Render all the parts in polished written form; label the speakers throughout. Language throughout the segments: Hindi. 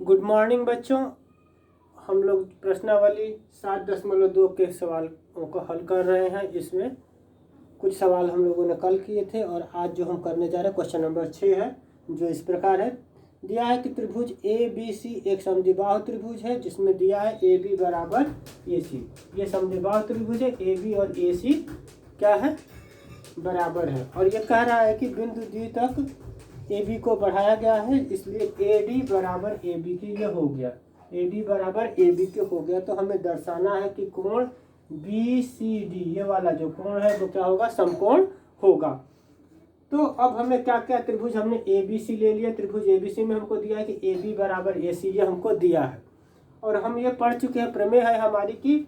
Speaker 1: गुड मॉर्निंग बच्चों। हम लोग प्रश्नावली 7.2 के सवालों को हल कर रहे हैं। इसमें कुछ सवाल हम लोगों ने कल किए थे और आज जो हम करने जा रहे हैं क्वेश्चन नंबर 6 है, जो इस प्रकार है। दिया है कि त्रिभुज ए बी सी एक समद्विबाहु त्रिभुज है जिसमें दिया है ए बी बराबर ए सी। ये समद्विबाहु त्रिभुज है, ए बी और ए सी क्या है, बराबर है। और ये कह रहा है कि बिंदु डी तक ए बी को बढ़ाया गया है, इसलिए ए डी बराबर ए बी की ये हो गया, ए डी बराबर ए बी के हो गया। तो हमें दर्शाना है कि कोण बी सी डी, ये वाला जो कोण है वो क्या होगा, समकोण होगा। तो अब हमें क्या क्या त्रिभुज, हमने ए बी सी ले लिया। त्रिभुज ए बी सी में हमको दिया है कि ए बी बराबर ए सी, ये हमको दिया है। और हम ये पढ़ चुके हैं, प्रमेय है हमारी कि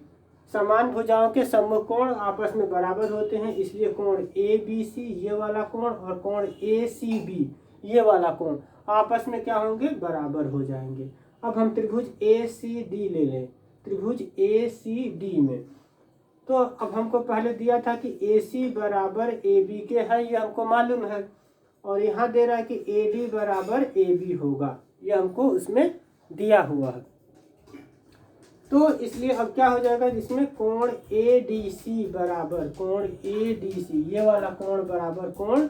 Speaker 1: समान भुजाओं के सम्मुख कोण आपस में बराबर होते हैं, इसलिए कोण ए बी सी ये वाला कोण और कोण ए सी बी ये वाला कोण आपस में क्या होंगे, बराबर हो जाएंगे। अब हम त्रिभुज ए सी डी ले लें। त्रिभुज ए सी डी में तो अब हमको पहले दिया था कि ए सी बराबर ए बी के है, ये हमको मालूम है। और यहाँ दे रहा है कि ए डी बराबर ए बी होगा, ये हमको उसमें दिया हुआ है। तो इसलिए अब क्या हो जाएगा, जिसमें कोण ए डी सी बराबर कोण ए डी सी ये वाला कोण बराबर कोण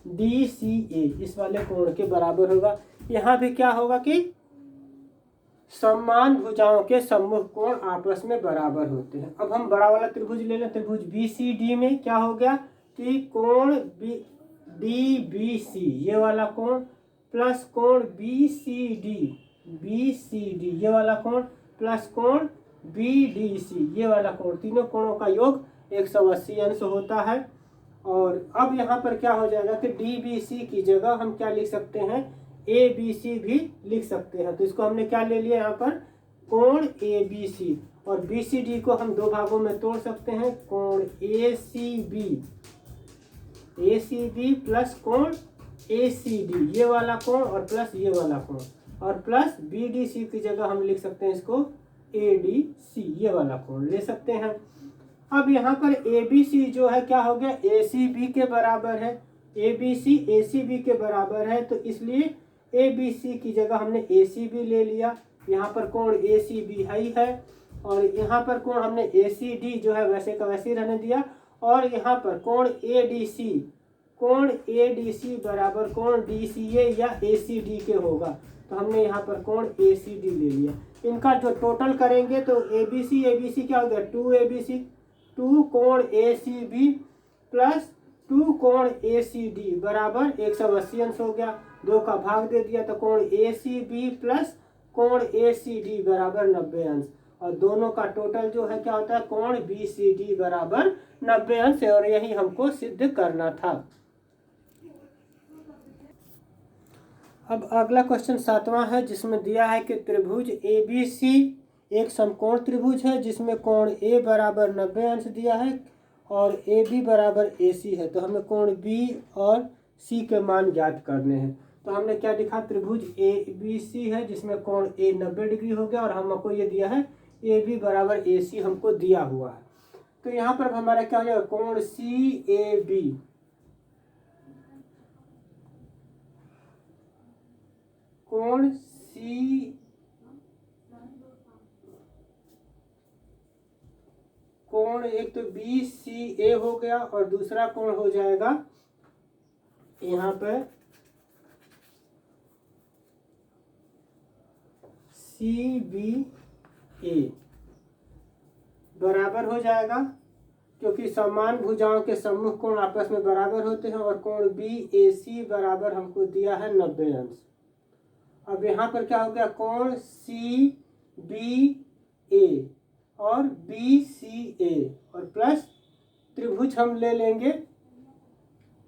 Speaker 1: डी सी ए, इस वाले कोण के बराबर होगा। यहाँ भी क्या होगा कि समान भुजाओं के सम्मुख कोण आपस में बराबर होते हैं। अब हम बड़ा वाला त्रिभुज ले लें। त्रिभुज बी सी डी में क्या हो गया कि कोण डी बी सी ये वाला कोण प्लस कोण बी सी डी ये वाला कोण प्लस कोण बी डी सी ये वाला कोण, तीनों कोणों का योग 180 अंश होता है। और अब यहाँ पर क्या हो जाएगा कि डी बी सी की जगह हम क्या लिख सकते हैं, ए बी सी भी लिख सकते हैं। तो इसको हमने क्या ले लिया यहाँ पर, कोण ए बी सी। और बी सी डी को हम दो भागों में तोड़ सकते हैं, कोण ए सी बी प्लस कोण ए सी डी ये वाला कोण और प्लस ये वाला कोण, और प्लस बी डी सी की जगह हम लिख सकते हैं इसको ए डी सी ये वाला कोण ले सकते हैं। अब यहाँ पर ए बी सी जो है क्या हो गया, ए सी बी के बराबर है। A B C A C B के बराबर है, तो इसलिए ए बी सी की जगह हमने ए सी बी ले लिया। यहाँ पर कोण ए सी बी है और यहाँ पर कोण हमने ए सी डी जो है वैसे का वैसे ही रहने दिया। और यहाँ पर कोण ए डी सी बराबर कोण डी सी ए या ए सी डी के होगा। तो हमने यहाँ पर कोण ए सी डी ले लिया। इनका जो टोटल करेंगे तो ए बी सी क्या हो गया, 2 ए बी सी, 2 कोण ए सी बी प्लस 2 कोण ए सी डी बराबर 180 अंश हो गया। 2 का भाग दे दिया तो कोण ए सी बी प्लस कोण ए सी डी बराबर 90 अंश। और दोनों का टोटल जो है क्या होता है, कोण बी सी डी बराबर 90 अंश। और यही हमको सिद्ध करना था। अब अगला क्वेश्चन 7वां है, जिसमें दिया है कि त्रिभुज ए बी सी एक समकोण त्रिभुज है जिसमें कोण ए बराबर 90 अंश दिया है और ए बी बराबर ए सी है। तो हमें कोण बी और सी के मान ज्ञात करने हैं। तो हमने क्या लिखा, त्रिभुज ए बी सी है जिसमें कोण ए 90 डिग्री हो गया और हमको ये दिया है ए बी बराबर ए सी हमको दिया हुआ है। तो यहाँ पर हमारा क्या हो जाएगा, कोण सी ए बी, कोण सी कोण एक तो बी सी ए हो गया और दूसरा कोण हो जाएगा यहाँ पर सी बी ए बराबर हो जाएगा, क्योंकि समान भुजाओं के सम्मुख कोण आपस में बराबर होते हैं। और कोण बी ए सी बराबर हमको दिया है 90 अंश। अब यहाँ पर क्या हो गया, कोण सी बी ए और बी सी ए और प्लस त्रिभुज हम ले लेंगे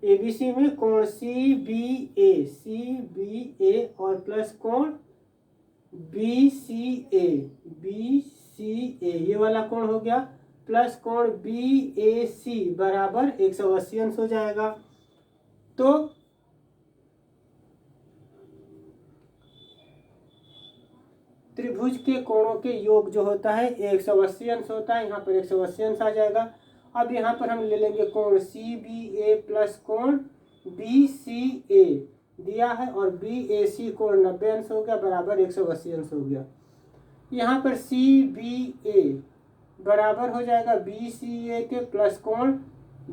Speaker 1: ए बी सी में कोण सी बी ए और प्लस कोण बी सी ए ये वाला कोण हो गया, प्लस कोण बी ए सी बराबर 180 अंश हो जाएगा। तो त्रिभुज के कोणों के योग जो होता है 180 अंश होता है, यहाँ पर 180 अंश आ जाएगा। अब यहाँ पर हम ले लेंगे कोण सी बी ए प्लस कोण बी सी ए दिया है और BAC कोण 90 अंश हो गया बराबर 180 अंश हो गया। यहाँ पर CBA बराबर हो जाएगा BCA के प्लस कोण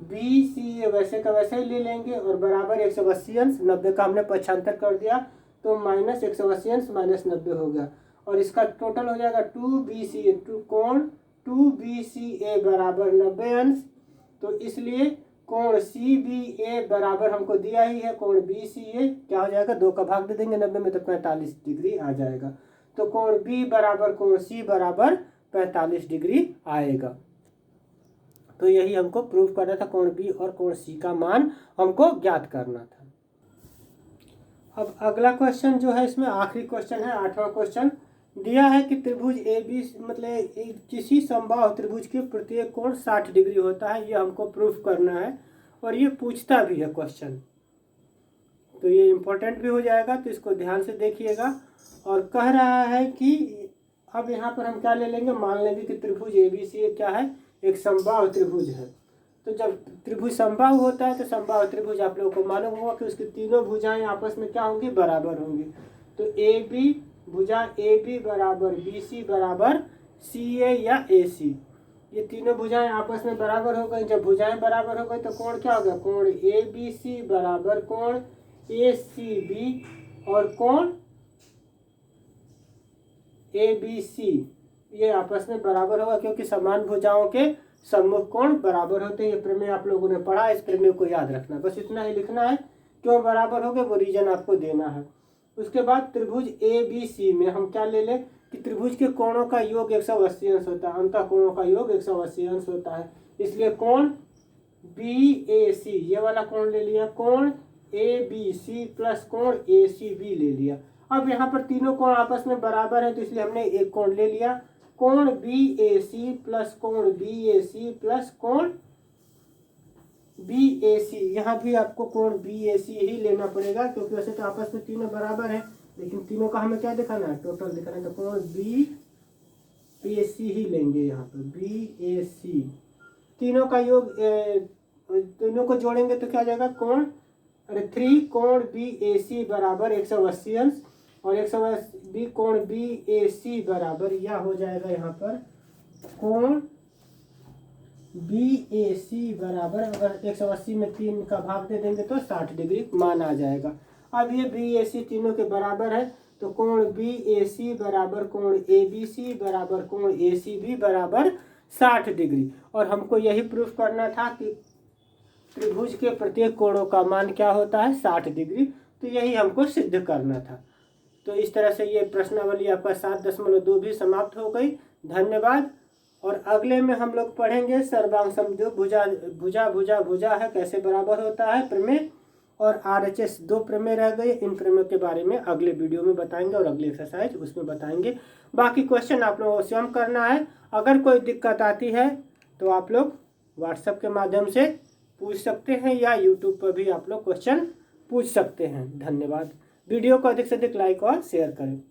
Speaker 1: BCA वैसे का वैसे ही ले लेंगे और बराबर 180 अंश, 90 का हमने पक्षांतर कर दिया तो माइनस 180 अंश माइनस 90 हो गया और इसका टोटल हो जाएगा 2BCA कोण 2BCA बराबर 90 अंश। तो इसलिए कोण CBA बराबर हमको दिया ही है कोण BCA क्या हो जाएगा, 2 का भाग दे देंगे 90 में तो 45 डिग्री आ जाएगा। तो कोण B बराबर कोण C बराबर 45 डिग्री आएगा। तो यही हमको प्रूफ करना था, कोण B और कोण C का मान हमको ज्ञात करना था। अब अगला क्वेश्चन जो है इसमें आखिरी क्वेश्चन है, 8वां क्वेश्चन। दिया है कि त्रिभुज AB मतलब किसी समबाहु त्रिभुज के प्रत्येक कोण 60 डिग्री होता है, ये हमको प्रूफ करना है और ये पूछता भी है क्वेश्चन, तो ये इम्पोर्टेंट भी हो जाएगा, तो इसको ध्यान से देखिएगा। और कह रहा है कि अब यहाँ पर हम क्या ले लेंगे, मान लेंगे कि त्रिभुज ABC क्या है, एक समबाहु त्रिभुज है। तो जब त्रिभुज समबाहु होता है तो समबाहु त्रिभुज आप लोगों को मालूम होगा कि उसकी तीनों भुजाएं आपस में क्या होंगी, बराबर होंगी। तो AB भुजा AB बराबर BC बराबर CA या AC, ये तीनों भुजाएं आपस में बराबर हो गई। जब भुजाएं बराबर हो गई तो कोण क्या हो गया, कोण ABC बराबर कोण ACB और कोण ABC ये आपस में बराबर होगा, क्योंकि समान भुजाओं के सम्मुख कोण बराबर होते हैं। ये प्रमेय आप लोगों ने पढ़ा, इस प्रमेय को याद रखना, बस इतना ही लिखना है, क्यों बराबर हो गए वो रीजन आपको देना है। उसके बाद त्रिभुज ABC में हम क्या ले लें कि त्रिभुज के कोणों का योग 180 अंश होता है, अंतः कोणों का योग 180 अंश होता है, इसलिए कोण BAC ये वाला कोण ले लिया, कोण ABC प्लस कोण ACB ले लिया। अब यहाँ पर तीनों कोण आपस में बराबर है तो इसलिए हमने एक कोण ले लिया, कोण BAC प्लस कोण BAC प्लस कोण BAC। यहाँ भी आपको कोण BAC ही लेना पड़ेगा, क्योंकि वैसे तो आपस में तीनों बराबर है, लेकिन तीनों का हमें क्या दिखाना है, टोटल दिखाना है। तो कोण BAC ही लेंगे, यहाँ पर BAC तीनों का योग, तीनों को जोड़ेंगे तो क्या हो जाएगा, कोण 3 कोण BAC बराबर 180 अंश और 180 कोण BAC बराबर यह हो जाएगा, यहाँ पर कोण BAC बराबर अगर 180 में 3 का भाग दे देंगे तो 60 डिग्री मान आ जाएगा। अब ये BAC तीनों के बराबर है तो कोण BAC बराबर कोण ABC बराबर कोण ACB बराबर 60 डिग्री। और हमको यही प्रूफ करना था कि त्रिभुज के प्रत्येक कोणों का मान क्या होता है, 60 डिग्री, तो यही हमको सिद्ध करना था। तो इस तरह से ये प्रश्नावली आपका 7.2 भी समाप्त हो गई। धन्यवाद। और अगले में हम लोग पढ़ेंगे सर्वांग जो भुजा भुजा भुजा भुजा है कैसे बराबर होता है प्रमेय, और RHS 2 प्रमेय रह गए, इन प्रमेयों के बारे में अगले वीडियो में बताएंगे और अगले एक्सरसाइज उसमें बताएंगे। बाकी क्वेश्चन आप लोगों को स्वयं करना है। अगर कोई दिक्कत आती है तो आप लोग व्हाट्सएप के माध्यम से पूछ सकते हैं या यूट्यूब पर भी आप लोग क्वेश्चन पूछ सकते हैं। धन्यवाद। वीडियो को अधिक से अधिक लाइक और शेयर करें।